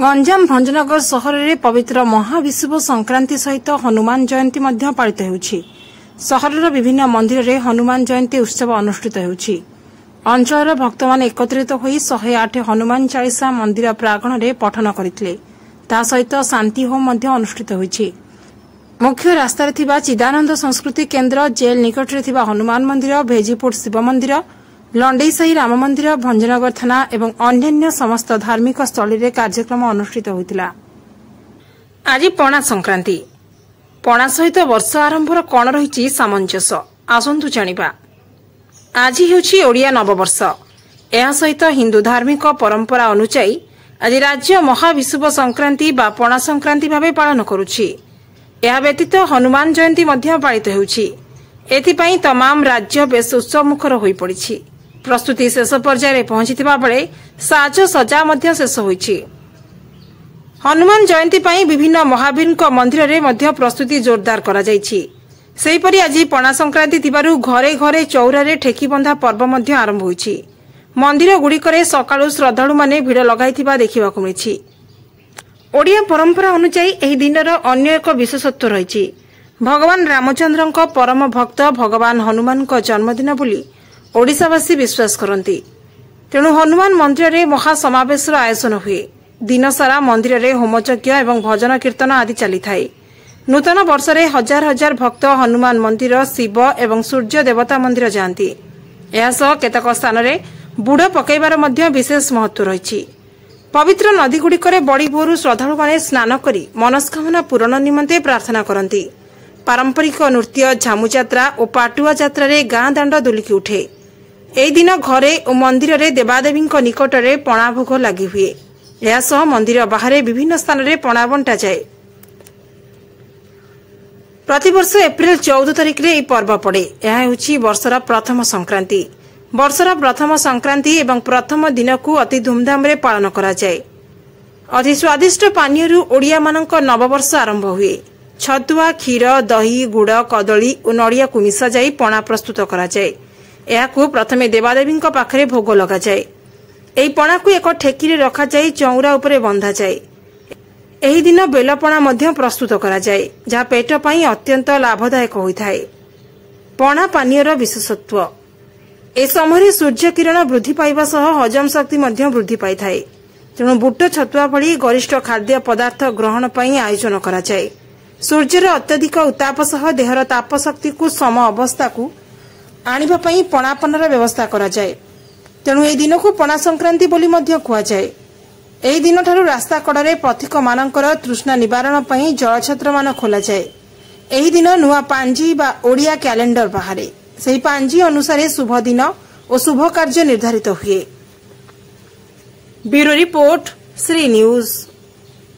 गंजाम भंजनगर सहर में पवित्र महाविषुव संक्रांति सहित हनुमान जयंती पालित होउछि। सहरर विभिन्न मंदिर में हनुमान जयंती उत्सव अनुष्ठित होउछि। अंचल भक्त मान एकत्रित होई 108 हनुमान चालीसा मंदिर प्रांगण में पठन करथिले। ता सहित शांति होम अनुष्ठित होइछि। मुख्य रास्ता थिबा चिदानंद संस्कृति केन्द्र, जेल निकट में थिबा हनुमान मंदिर, भेजीपुर शिव मंदिर, लंडेईसाही राम मंदिर, भंजनगर थाना एवं अन्य समस्त धार्मिक स्थल में कार्यक्रम अनुष्ठित होइतिला। आज पणा संक्रांति। पणा सहित वर्ष आरंभर कौन रही सामंजस्य आसतु जानिबा। आज हेउछि ओडिया नववर्ष। एहा सहित हिंदू धार्मिक परंपरा अनुसार आज राज्य महाविषुव संक्रांति बा पणा संक्रांति भावे पालन करुछि। एहा व्यतीत हनुमान जयंती मध्य पालित हेउछि। एथिपाई तमाम राज्य बेस उत्सवमुखर होई पड़िछि। प्रस्तुति शेष पर्याय पहुंचीथिबा बेले साज सजा मध्य शेष होइछि। हनुमान जयंती पाई विभिन्न महावीर मंदिर में मध्य प्रस्तुति जोरदार करा जाइछि। सेहीपरि आज पणा संक्रांति थिबारु घरे घरे चौरारे ठेकी बंधा पर्व मध्य आरंभ होइछि। मंदिर गुड़िकरे सकाळु श्रद्धालु माने भिड़ लगाइथिबा देखिबाकु मिलिछि। ओडिया परंपरा अनुसार एही दिनर अन्य एक विशेषत्व रहिछि। भगवान रामचंद्रक परम भक्त भगवान हनुमान जन्मदिन बोली ओडिशावासी विश्वास करती। तेणु हनुमान मंदिर में महासमावेशर आयोजन हुए। दिन सारा मंदिर में होमयज्ञ एवं भजन कीर्तन आदि चली थाए। नूतन वर्ष में हजार हजार भक्त हनुमान मंदिर, शिव एवं सूर्य देवता मंदिर जाती। एहासह केतक स्थान में बुड़ पकईबार मध्य विशेष महत्व रही। पवित्र नदीगुड़िक बड़ी भोरु श्रद्धालु माने स्नान करी मनस्कामना पूरण निमंते प्रार्थना करती। पारंपरिक नृत्य, झामु यात्रा और पाटुआ यात्रा रे गाँ दांड दुलिकी उठे। एही दिन घरे और मंदिर रे देवादेवी निकट में पणा भोग लगी हुए। एहासह मंदिर बाहर विभिन्न स्थान में पणा बंटा जाए। प्रतिवर्ष एप्रिल 14 तारिख रे पर्व पड़े। यह हेउछि वर्षर प्रथम संक्रांति। वर्षर प्रथम संक्रांति एवं प्रथम दिन को अति धूमधाम रे पालन करा जाए। अति स्वादिष्ट पानीय ओडिया मानक नववर्ष आरंभ हुए। छतुआ, क्षीर, दही, गुड़, कदली और नड़िया को मिसा जाई पणा प्रस्तुत करा जाए। एहाकु प्रथमे देवादेवी पाखरे भोग लगा जाए। एही पणा को एक ठेकी रे रखा जाई चौरा उपरे बंधा जाए। एही दिन बेलपणा मध्य प्रस्तुत करा जाए, जहाँ पेट पई अत्यंत लाभदायक होइथाए। पणा पानीयर विशेषत्व। ए समय सूर्य किरण वृद्धि पाइबा सह हजम शक्ति मध्य वृद्धि पाई थाए। तेणु बुट, छतुआ भली गरिष्ठ खाद्य पदार्थ ग्रहण पई आयोजन करा जाए। सूर्यर अत्यधिक उत्ताप सह देहर ताप शक्ति को सम अवस्था को आनिबा पई पणापनर व्यवस्था करा जाए। तेणु ए दिन को पणा संक्रांति बोली मध्य कुआ जाए। एही दिन ठारू रास्ता कड़े पथिक मानकर तृष्णा निवारण पई जलछत्र मान खोला जाए। एही दिन नुआ पांजी बा ओडिया कैलेंडर बाहरे। सेही पांजी अनुसार शुभ दिन और शुभ कार्य निर्धारित हुए। Bureau report, Shri news.